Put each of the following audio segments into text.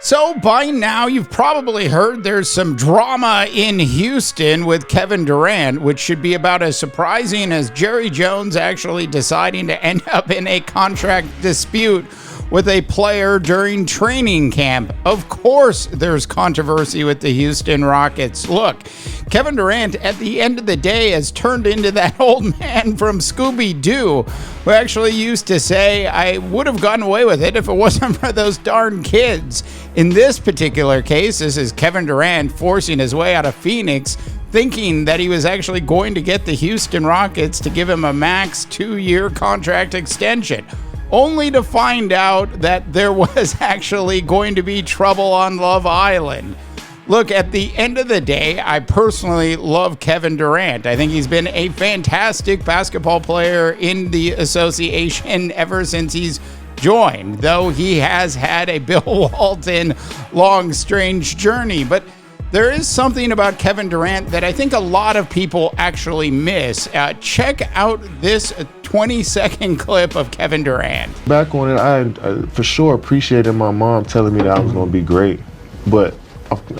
So by now, you've probably heard there's some drama in Houston with Kevin Durant, which should be about as surprising as Jerry Jones actually deciding to end up in a contract dispute with a player during training camp. Of course, there's controversy with the Houston Rockets. Look, Kevin Durant, at the end of the day, has turned into that old man from Scooby-Doo who actually used to say, I would have gotten away with it if it wasn't for those darn kids. In this particular case, this is Kevin Durant forcing his way out of Phoenix, thinking that he was actually going to get the Houston Rockets to give him a max 2-year contract extension, only to find out that there was actually going to be trouble on Love Island. Look, at the end of the day, I personally love Kevin Durant. I think he's been a fantastic basketball player in the association ever since he's joined, though he has had a Bill Walton long, strange journey. But there is something about Kevin Durant that I think a lot of people actually miss. Check out this 20-second clip of Kevin Durant. Back on it, I for sure appreciated my mom telling me that I was going to be great, but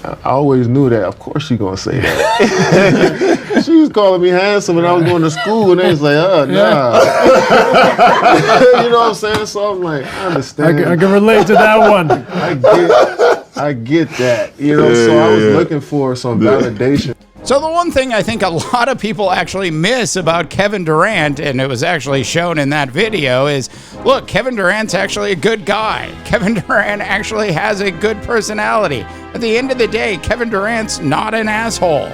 I always knew that, of course she's going to say that. She was calling me handsome and I was going to school and they was like, nah. You know what I'm saying? So I'm like, I understand. I can relate to that one. I get that, you know, so I was looking for some validation. So the one thing I think a lot of people actually miss about Kevin Durant, and it was actually shown in that video, is, look, Kevin Durant's actually a good guy. Kevin Durant actually has a good personality. At the end of the day, Kevin Durant's not an asshole.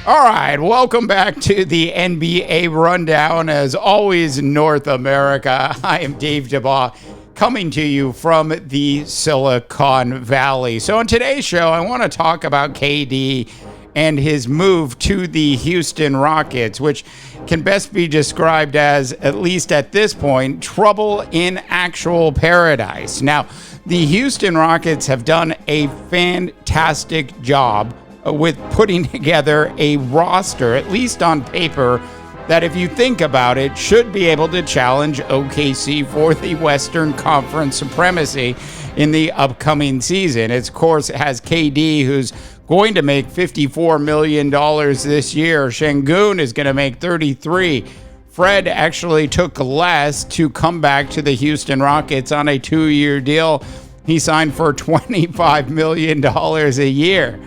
All right, welcome back to the NBA Rundown. As always, North America. I am Dave DeBaugh, coming to you from the Silicon Valley. So on today's show, I want to talk about KD and his move to the Houston Rockets, which can best be described as, at least at this point, trouble in actual paradise. Now, the Houston Rockets have done a fantastic job with putting together a roster, at least on paper, that if you think about it, should be able to challenge OKC for the Western Conference supremacy in the upcoming season. It, of course, has KD, who's going to make $54 million this year. Şengün is going to make $33. Fred actually took less to come back to the Houston Rockets on a 2-year deal. He signed for $25 million a year.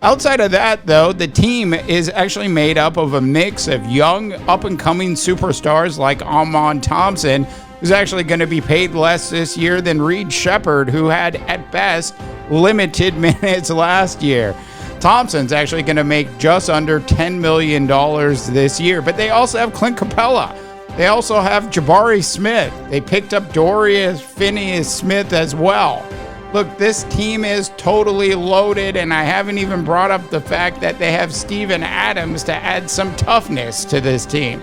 Outside of that, though, the team is actually made up of a mix of young, up-and-coming superstars like Amon Thompson, who's actually going to be paid less this year than Reed Shepherd, who had, at best, limited minutes last year. Thompson's actually going to make just under $10 million this year, but they also have Clint Capella. They also have Jabari Smith. They picked up Dorian Finney-Smith as well. Look, this team is totally loaded, and I haven't even brought up the fact that they have Steven Adams to add some toughness to this team.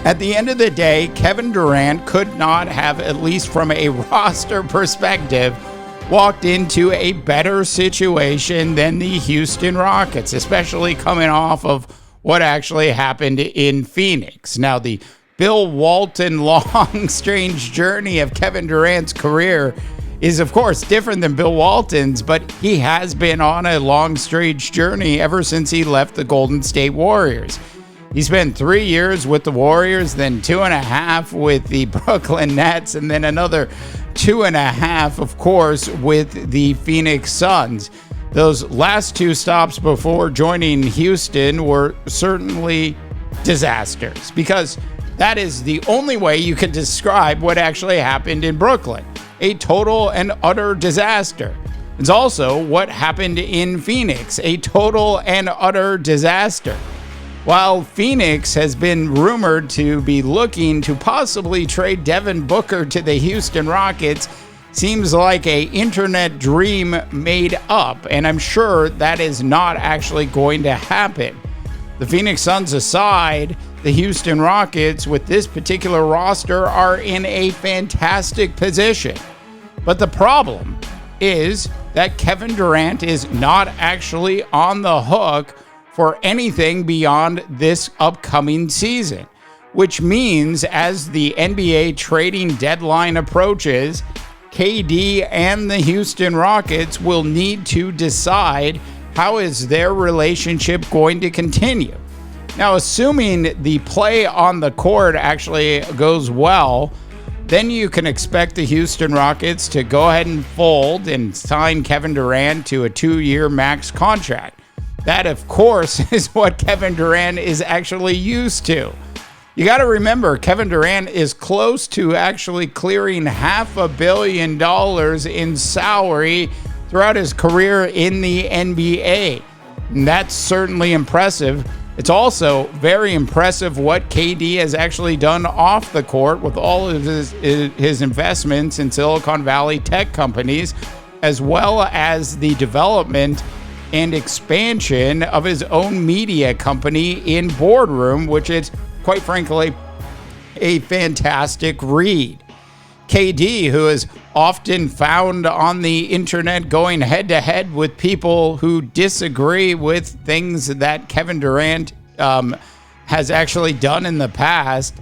At the end of the day, Kevin Durant could not have, at least from a roster perspective, walked into a better situation than the Houston Rockets, especially coming off of what actually happened in Phoenix. Now, the Bill Walton long, strange journey of Kevin Durant's career is, of course, different than Bill Walton's, but he has been on a long, strange journey ever since he left the Golden State Warriors. He spent 3 years with the Warriors, then 2.5 with the Brooklyn Nets, and then another 2.5, of course, with the Phoenix Suns. Those last 2 stops before joining Houston were certainly disasters, because that is the only way you can describe what actually happened in Brooklyn. A total and utter disaster. It's also what happened in Phoenix, a total and utter disaster. While Phoenix has been rumored to be looking to possibly trade Devin Booker to the Houston Rockets, seems like an internet dream made up, and I'm sure that is not actually going to happen. The Phoenix Suns aside, the Houston Rockets, with this particular roster, are in a fantastic position. But the problem is that Kevin Durant is not actually on the hook for anything beyond this upcoming season, which means as the NBA trading deadline approaches, KD and the Houston Rockets will need to decide how is their relationship going to continue. Now, assuming the play on the court actually goes well, then you can expect the Houston Rockets to go ahead and fold and sign Kevin Durant to a 2-year max contract. That, of course, is what Kevin Durant is actually used to. You got to remember, Kevin Durant is close to actually clearing $500 million in salary throughout his career in the NBA. And that's certainly impressive. It's also very impressive what KD has actually done off the court with all of his investments in Silicon Valley tech companies, as well as the development and expansion of his own media company in Boardroom, which is, quite frankly, a fantastic read. KD, who is often found on the internet going head-to-head with people who disagree with things that Kevin Durant has actually done in the past,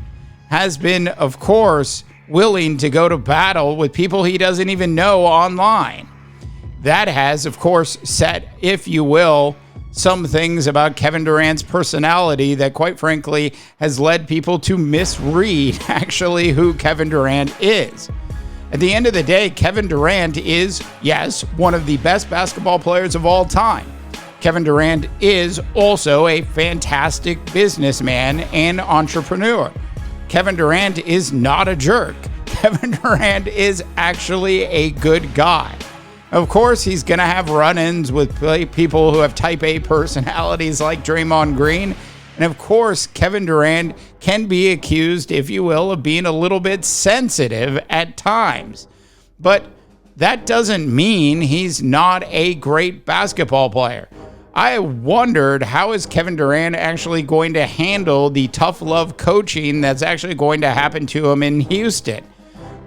has been, of course, willing to go to battle with people he doesn't even know online. That has, of course, set, if you will, some things about Kevin Durant's personality that, quite frankly, has led people to misread actually who Kevin Durant is. At the end of the day, Kevin Durant is, yes, one of the best basketball players of all time. Kevin Durant is also a fantastic businessman and entrepreneur. Kevin Durant is not a jerk. Kevin Durant is actually a good guy. Of course, he's going to have run-ins with people who have type A personalities like Draymond Green. And of course, Kevin Durant can be accused, if you will, of being a little bit sensitive at times. But that doesn't mean he's not a great basketball player. I wondered, how is Kevin Durant actually going to handle the tough love coaching that's actually going to happen to him in Houston?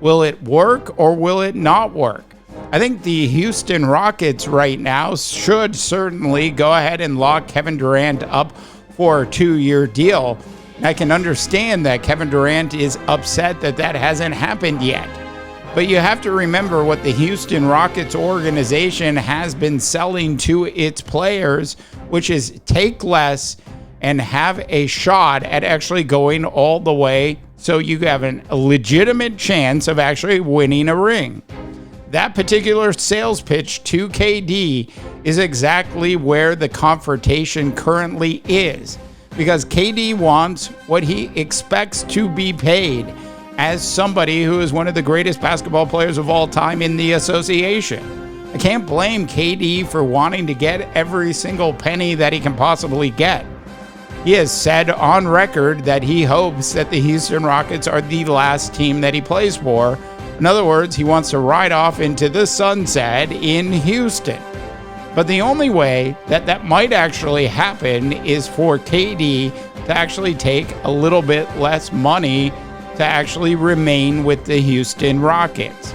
Will it work or will it not work? I think the Houston Rockets right now should certainly go ahead and lock Kevin Durant up for a 2-year deal. I can understand that Kevin Durant is upset that that hasn't happened yet. But you have to remember what the Houston Rockets organization has been selling to its players, which is take less and have a shot at actually going all the way so you have a legitimate chance of actually winning a ring. That particular sales pitch to KD is exactly where the confrontation currently is, because KD wants what he expects to be paid as somebody who is one of the greatest basketball players of all time in the association. I can't blame KD for wanting to get every single penny that he can possibly get. He has said on record that he hopes that the Houston Rockets are the last team that he plays for. In other words, he wants to ride off into the sunset in Houston. But the only way that that might actually happen is for KD to actually take a little bit less money to actually remain with the Houston Rockets.